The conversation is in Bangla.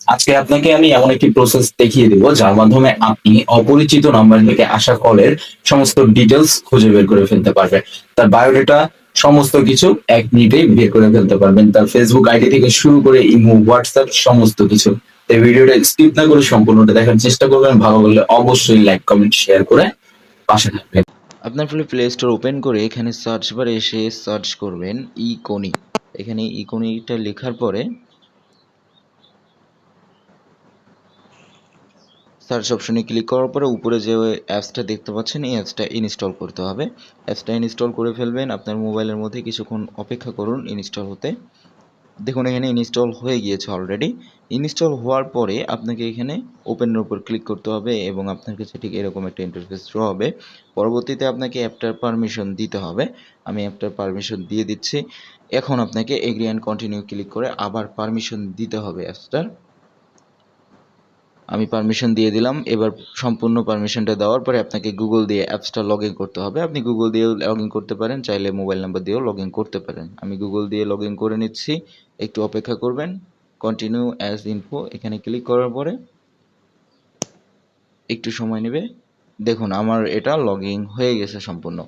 আজকে আপনাকে আমি এমন একটি প্রসেস দেখিয়ে দিব যার মাধ্যমে আপনি অপরিচিত নাম্বার থেকে আসা কলের সমস্ত ডিটেলস খুঁজে বের করে ফেলতে পারবেন। তার বায়োডাটা সমস্ত কিছু 1 মিনিটেই বের করে ফেলতে পারবেন। তার ফেসবুক আইডি থেকে শুরু করে ইমো, হোয়াটসঅ্যাপ সমস্ত কিছু। এই ভিডিওটা স্কিপ না করে সম্পূর্ণটা দেখার চেষ্টা করবেন। ভালো লাগলে অবশ্যই লাইক, কমেন্ট, শেয়ার করে পাশে থাকবেন। আপনার ফোনে প্লে স্টোর ওপেন করে এখানে সার্চ বারে এসে সার্চ করবেন ইকোনি। এখানে ইকোনিটা লেখার পরে সার্চ অপশনে ক্লিক করার পরে উপরে যে অ্যাপসটা দেখতে পাচ্ছেন এই অ্যাপসটা ইনস্টল করতে হবে। অ্যাপসটা ইনস্টল করে ফেলবেন। আপনার মোবাইলের মধ্যে কিছুক্ষণ অপেক্ষা করুন ইনস্টল হতে। দেখুন এখানে ইনস্টল হয়ে গিয়েছে অলরেডি। ইনস্টল হওয়ার পরে আপনাকে এখানে ওপেনের উপর ক্লিক করতে হবে এবং আপনার কাছে ঠিক এরকম একটা ইন্টারফেস শো হবে। পরবর্তীতে আপনাকে অ্যাপটার পারমিশন দিতে হবে। আমি অ্যাপটার পারমিশন দিয়ে দিচ্ছি। এখন আপনাকে এগ্রি অ্যান্ড কন্টিনিউ ক্লিক করে আবার পারমিশন দিতে হবে অ্যাপসটার। আমি পারমিশন দিয়ে দিলাম। এবার সম্পূর্ণ পারমিশনটা দেওয়ার পরে আপনাকে গুগল দিয়ে অ্যাপসটা লগ ইন করতে হবে। আপনি গুগল দিয়েও লগ ইন করতে পারেন, চাইলে মোবাইল নাম্বার দিয়েও লগ ইন করতে পারেন। আমি গুগল দিয়ে লগ ইন করে নিচ্ছি। একটু অপেক্ষা করবেন। কন্টিনিউ অ্যাজ ইনফো এখানে ক্লিক করার পরে একটু সময় নেবে। দেখুন আমার এটা লগ ইন হয়ে গেছে সম্পূর্ণ।